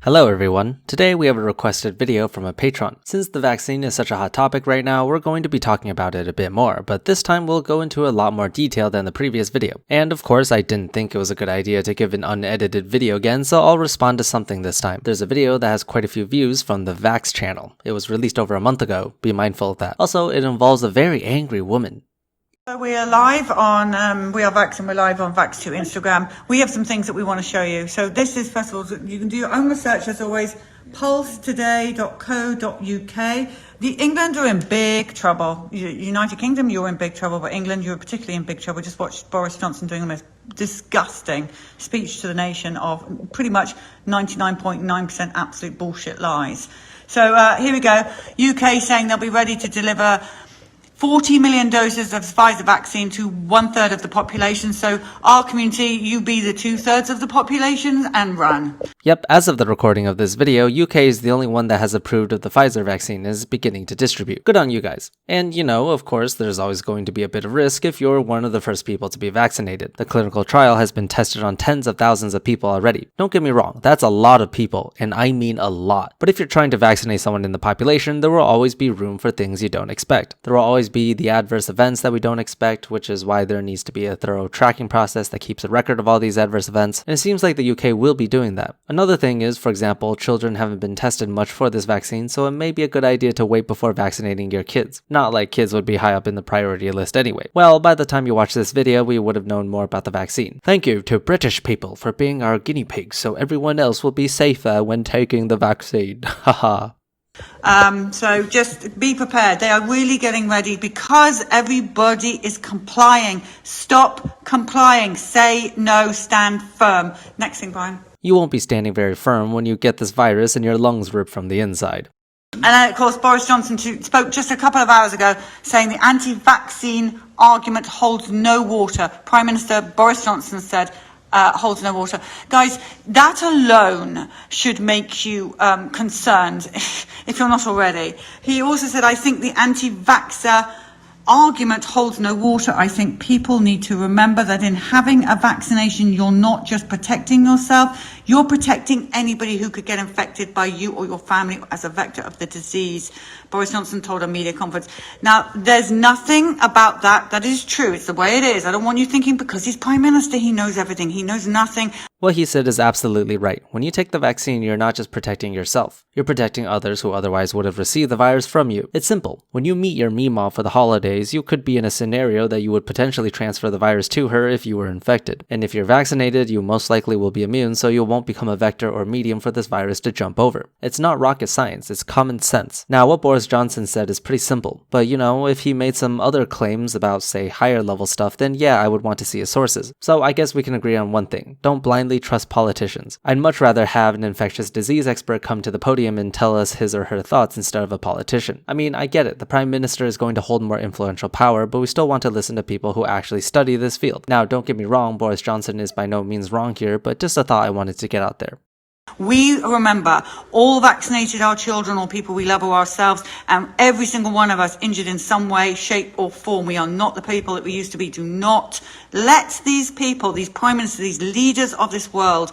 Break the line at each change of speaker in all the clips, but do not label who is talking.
Hello everyone, today we have a requested video from a patron. Since the vaccine is such a hot topic right now, we're going to be talking about it a bit more, but this time we'll go into a lot more detail than the previous video. And of course, I didn't think it was a good idea to give an unedited video again, so I'll respond to something this time. There's a video that has quite a few views from the Vax channel. It was released over a month ago, be mindful of that. Also, it involves a very angry woman.
So we are live on We Are Vax and we're live on Vax2 Instagram. We have some things that we want to show you. So this is, first of all, you can do your own research as always, pulsetoday.co.uk. The England are in big trouble. United Kingdom, you're in big trouble, but England, you're particularly in big trouble. Just watched Boris Johnson doing the most disgusting speech to the nation of pretty much 99.9% absolute bullshit lies. So here we go. UK saying they'll be ready to deliver 40 million doses of Pfizer vaccine to 1/3 of the population. So our community, you be the 2/3 of the population and run.
Yep, as of the recording of this video, UK is the only one that has approved of the Pfizer vaccine and is beginning to distribute. Good on you guys. And you know, of course, there's always going to be a bit of risk if you're one of the first people to be vaccinated. The clinical trial has been tested on tens of thousands of people already. Don't get me wrong, that's a lot of people, and I mean a lot. But if you're trying to vaccinate someone in the population, there will always be room for things you don't expect. There will always be the adverse events that we don't expect, which is why there needs to be a thorough tracking process that keeps a record of all these adverse events, and it seems like the UK will be doing that. Another thing is, for example, children haven't been tested much for this vaccine, so it may be a good idea to wait before vaccinating your kids. Not like kids would be high up in the priority list anyway. Well, by the time you watch this video, we would have known more about the vaccine. Thank you to British people for being our guinea pigs, so everyone else will be safer when taking the vaccine. Haha.
So just be prepared. They are really getting ready because everybody is complying. Stop complying. Say no, stand firm. Next thing, Brian.
You won't be standing very firm when you get this virus and your lungs ripped from the inside.
And then, of course, Boris Johnson spoke just a couple of hours ago saying the anti-vaccine argument holds no water. Prime Minister Boris Johnson said holds no water. Guys, that alone should make you concerned if you're not already. He also said, I think the anti-vaxxer argument holds no water. I think people need to remember that in having a vaccination, you're not just protecting yourself, you're protecting anybody who could get infected by you or your family as a vector of the disease. Boris Johnson told a media conference. Now, there's nothing about that is true. It's the way it is. I don't want you thinking because he's Prime Minister, he knows everything. He knows nothing.
What he said is absolutely right. When you take the vaccine, you're not just protecting yourself. You're protecting others who otherwise would have received the virus from you. It's simple. When you meet your Meemaw for the holidays, you could be in a scenario that you would potentially transfer the virus to her if you were infected. And if you're vaccinated, you most likely will be immune, so you won't become a vector or medium for this virus to jump over. It's not rocket science, it's common sense. Now, what Boris Johnson said is pretty simple, but you know, if he made some other claims about, say, higher level stuff, then yeah, I would want to see his sources. So I guess we can agree on one thing. Don't blindly trust politicians. I'd much rather have an infectious disease expert come to the podium and tell us his or her thoughts instead of a politician. I mean, I get it, the Prime Minister is going to hold more influential power, but we still want to listen to people who actually study this field. Now, don't get me wrong, Boris Johnson is by no means wrong here, but just a thought I wanted to get out there.
We remember all vaccinated our children or people we love or ourselves, and every single one of us injured in some way, shape or form. We are not the people that we used to be. Do not let these people, these prime ministers, these leaders of this world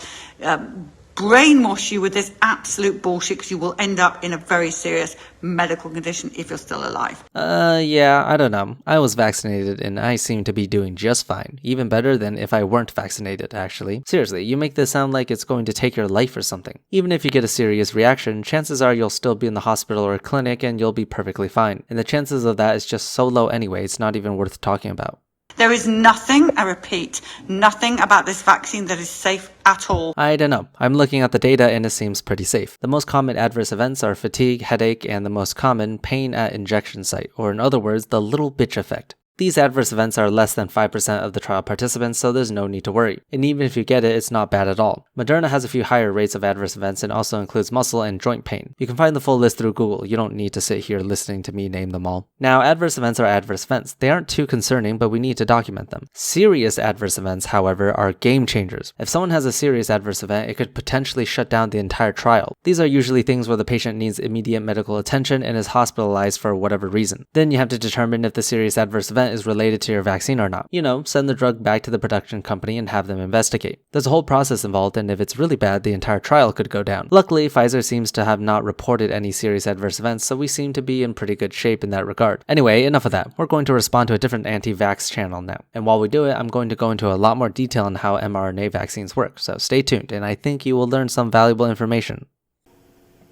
brainwash you with this absolute bullshit, because you will end up in a very serious medical condition if you're still alive.
Yeah, I don't know. I was vaccinated and I seem to be doing just fine. Even better than if I weren't vaccinated, actually. Seriously, you make this sound like it's going to take your life or something. Even if you get a serious reaction, chances are you'll still be in the hospital or clinic and you'll be perfectly fine. And the chances of that is just so low anyway, it's not even worth talking about.
There is nothing, I repeat, nothing about this vaccine that is safe at all.
I don't know. I'm looking at the data and it seems pretty safe. The most common adverse events are fatigue, headache, and the most common, pain at injection site, or in other words, the little bitch effect. These adverse events are less than 5% of the trial participants, so there's no need to worry. And even if you get it, it's not bad at all. Moderna has a few higher rates of adverse events and also includes muscle and joint pain. You can find the full list through Google. You don't need to sit here listening to me name them all. Now, adverse events are adverse events. They aren't too concerning, but we need to document them. Serious adverse events, however, are game changers. If someone has a serious adverse event, it could potentially shut down the entire trial. These are usually things where the patient needs immediate medical attention and is hospitalized for whatever reason. Then you have to determine if the serious adverse event event is related to your vaccine or not. You know, send the drug back to the production company and have them investigate. There's a whole process involved, and if it's really bad, the entire trial could go down. Luckily, Pfizer seems to have not reported any serious adverse events, so we seem to be in pretty good shape in that regard. Anyway, enough of that. We're going to respond to a different anti-vax channel now. And while we do it, I'm going to go into a lot more detail on how mRNA vaccines work, so stay tuned, and I think you will learn some valuable information.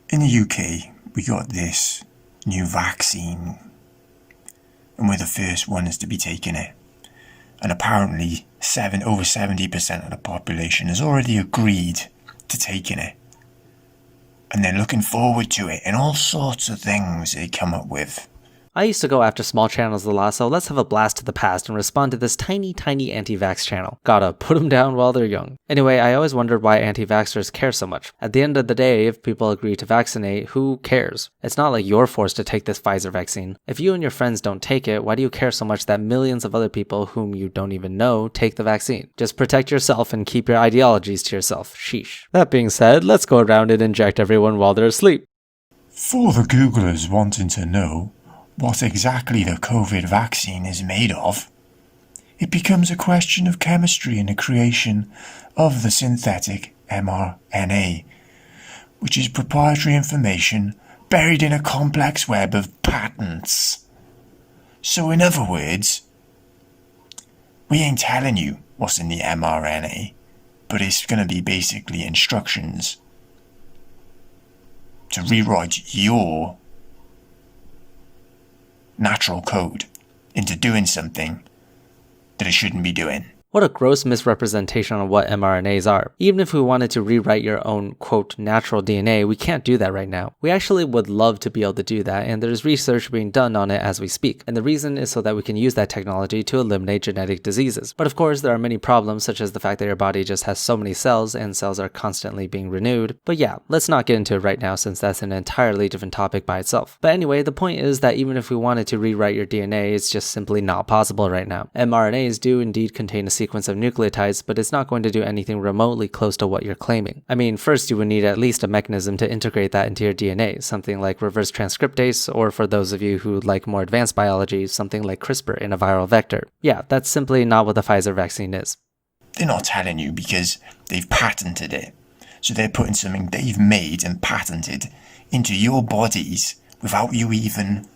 In the UK, we got this new vaccine, and we're the first ones to be taking it. And apparently, over 70% of the population has already agreed to taking it. And they're looking forward to it, and all sorts of things they come up with.
I used to go after small channels a lot, so let's have a blast to the past and respond to this tiny anti-vax channel. Gotta put them down while they're young. Anyway, I always wondered why anti-vaxxers care so much. At the end of the day, if people agree to vaccinate, who cares? It's not like you're forced to take this Pfizer vaccine. If you and your friends don't take it, why do you care so much that millions of other people whom you don't even know take the vaccine? Just protect yourself and keep your ideologies to yourself. Sheesh. That being said, let's go around and inject everyone while they're asleep.
For the Googlers wanting to know what exactly the COVID vaccine is made of, it becomes a question of chemistry and the creation of the synthetic mRNA, which is proprietary information buried in a complex web of patents. So in other words, we ain't telling you what's in the mRNA, but it's going to be basically instructions to rewrite your natural code into doing something that it shouldn't be doing.
What a gross misrepresentation on what mRNAs are. Even if we wanted to rewrite your own, quote, natural DNA, we can't do that right now. We actually would love to be able to do that, and there's research being done on it as we speak. And the reason is so that we can use that technology to eliminate genetic diseases. But of course, there are many problems, such as the fact that your body just has so many cells, and cells are constantly being renewed. But yeah, let's not get into it right now, since that's an entirely different topic by itself. But anyway, the point is that even if we wanted to rewrite your DNA, it's just simply not possible right now. mRNAs do indeed contain a sequence of nucleotides, but it's not going to do anything remotely close to what you're claiming. I mean, first you would need at least a mechanism to integrate that into your DNA, something like reverse transcriptase, or for those of you who like more advanced biology, something like CRISPR in a viral vector. Yeah, that's simply not what the Pfizer vaccine is.
They're not telling you because they've patented it. So they're putting something they've made and patented into your bodies without you even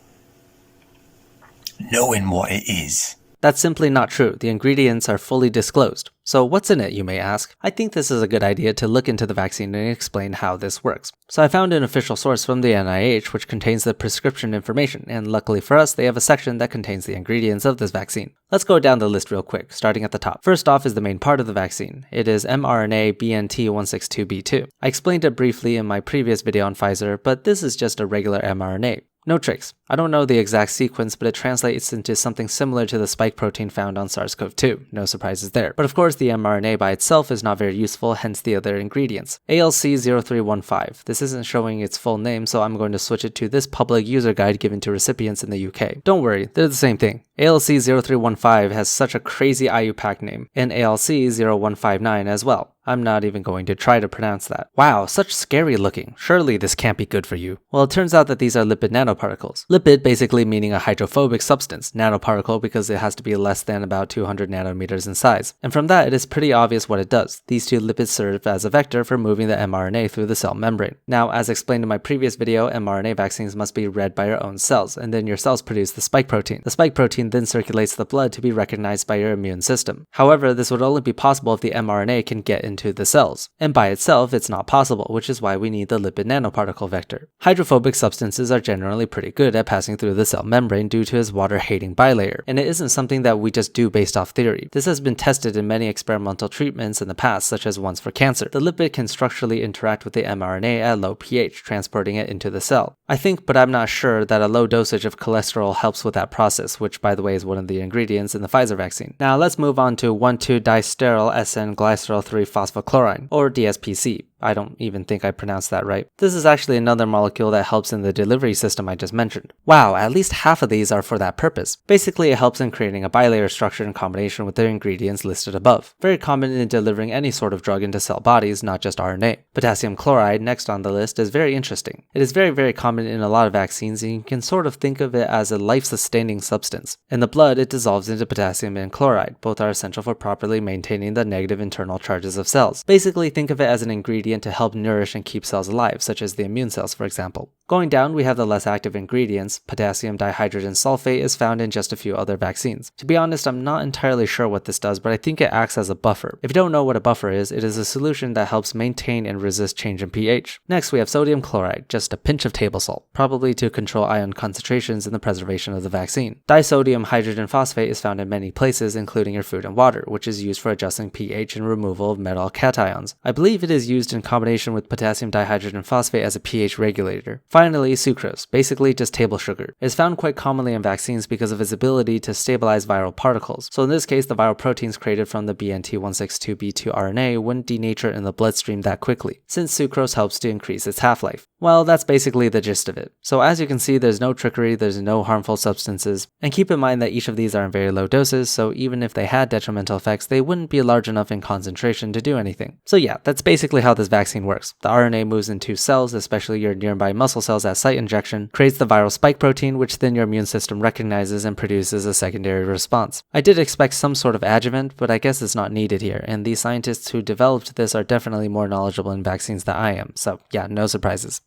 knowing what it is.
That's simply not true. The ingredients are fully disclosed. So what's in it, you may ask? I think this is a good idea to look into the vaccine and explain how this works. So I found an official source from the NIH which contains the prescription information, and luckily for us, they have a section that contains the ingredients of this vaccine. Let's go down the list real quick, starting at the top. First off is the main part of the vaccine. It is mRNA BNT162b2. I explained it briefly in my previous video on Pfizer, but this is just a regular mRNA. No tricks. I don't know the exact sequence, but it translates into something similar to the spike protein found on SARS-CoV-2. No surprises there. But of course, the mRNA by itself is not very useful, hence the other ingredients. ALC0315. This isn't showing its full name, so I'm going to switch it to this public user guide given to recipients in the UK. Don't worry, they're the same thing. ALC0315 has such a crazy IUPAC name, and ALC0159 as well. I'm not even going to try to pronounce that. Wow, such scary looking. Surely this can't be good for you. Well, it turns out that these are lipid nanoparticles. Lipid basically meaning a hydrophobic substance, nanoparticle because it has to be less than about 200 nanometers in size. And from that, it is pretty obvious what it does. These two lipids serve as a vector for moving the mRNA through the cell membrane. Now, as explained in my previous video, mRNA vaccines must be read by your own cells, and then your cells produce the spike protein. The spike protein then circulates the blood to be recognized by your immune system. However, this would only be possible if the mRNA can get into the cells. And by itself, it's not possible, which is why we need the lipid nanoparticle vector. Hydrophobic substances are generally pretty good at passing through the cell membrane due to its water-hating bilayer, and it isn't something that we just do based off theory. This has been tested in many experimental treatments in the past, such as ones for cancer. The lipid can structurally interact with the mRNA at low pH, transporting it into the cell. I think, but I'm not sure, that a low dosage of cholesterol helps with that process, which by the way is one of the ingredients in the Pfizer vaccine. Now let's move on to 1,2-disteryl SN-glycerol 3-phosphochloride, or DSPC. I don't even think I pronounced that right. This is actually another molecule that helps in the delivery system I just mentioned. Wow, at least half of these are for that purpose. Basically, it helps in creating a bilayer structure in combination with the ingredients listed above. Very common in delivering any sort of drug into cell bodies, not just RNA. Potassium chloride, next on the list, is very interesting. It is very common in a lot of vaccines, and you can sort of think of it as a life-sustaining substance. In the blood, it dissolves into potassium and chloride. Both are essential for properly maintaining the negative internal charges of cells. Basically, think of it as an ingredient to help nourish and keep cells alive, such as the immune cells, for example. Going down, we have the less active ingredients. Potassium dihydrogen sulfate is found in just a few other vaccines. To be honest, I'm not entirely sure what this does, but I think it acts as a buffer. If you don't know what a buffer is, it is a solution that helps maintain and resist change in pH. Next, we have sodium chloride, just a pinch of table salt, probably to control ion concentrations in the preservation of the vaccine. Disodium hydrogen phosphate is found in many places, including your food and water, which is used for adjusting pH and removal of metal cations. I believe it is used in combination with potassium dihydrogen phosphate as a pH regulator. Finally, sucrose, basically just table sugar, is found quite commonly in vaccines because of its ability to stabilize viral particles. So in this case, the viral proteins created from the BNT162b2 RNA wouldn't denature in the bloodstream that quickly, since sucrose helps to increase its half-life. Well, that's basically the gist of it. So as you can see, there's no trickery, there's no harmful substances, and keep in mind that each of these are in very low doses, so even if they had detrimental effects, they wouldn't be large enough in concentration to do anything. So yeah, that's basically how this vaccine works. The RNA moves into cells, especially your nearby muscle cells at site injection, creates the viral spike protein, which then your immune system recognizes and produces a secondary response. I did expect some sort of adjuvant, but I guess it's not needed here, and the scientists who developed this are definitely more knowledgeable in vaccines than I am, so yeah, no surprises.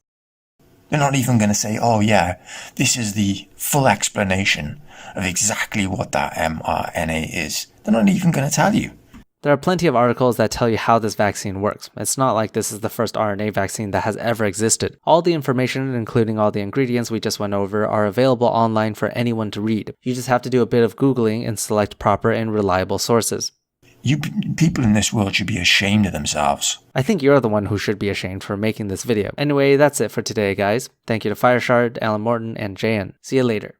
They're not even going to say, oh yeah, this is the full explanation of exactly what that mRNA is. They're not even going to tell you.
There are plenty of articles that tell you how this vaccine works. It's not like this is the first RNA vaccine that has ever existed. All the information, including all the ingredients we just went over, are available online for anyone to read. You just have to do a bit of Googling and select proper and reliable sources.
You people in this world should be ashamed of themselves.
I think you're the one who should be ashamed for making this video. Anyway, that's it for today, guys. Thank you to Fireshard, Alan Morton, and JN. See you later.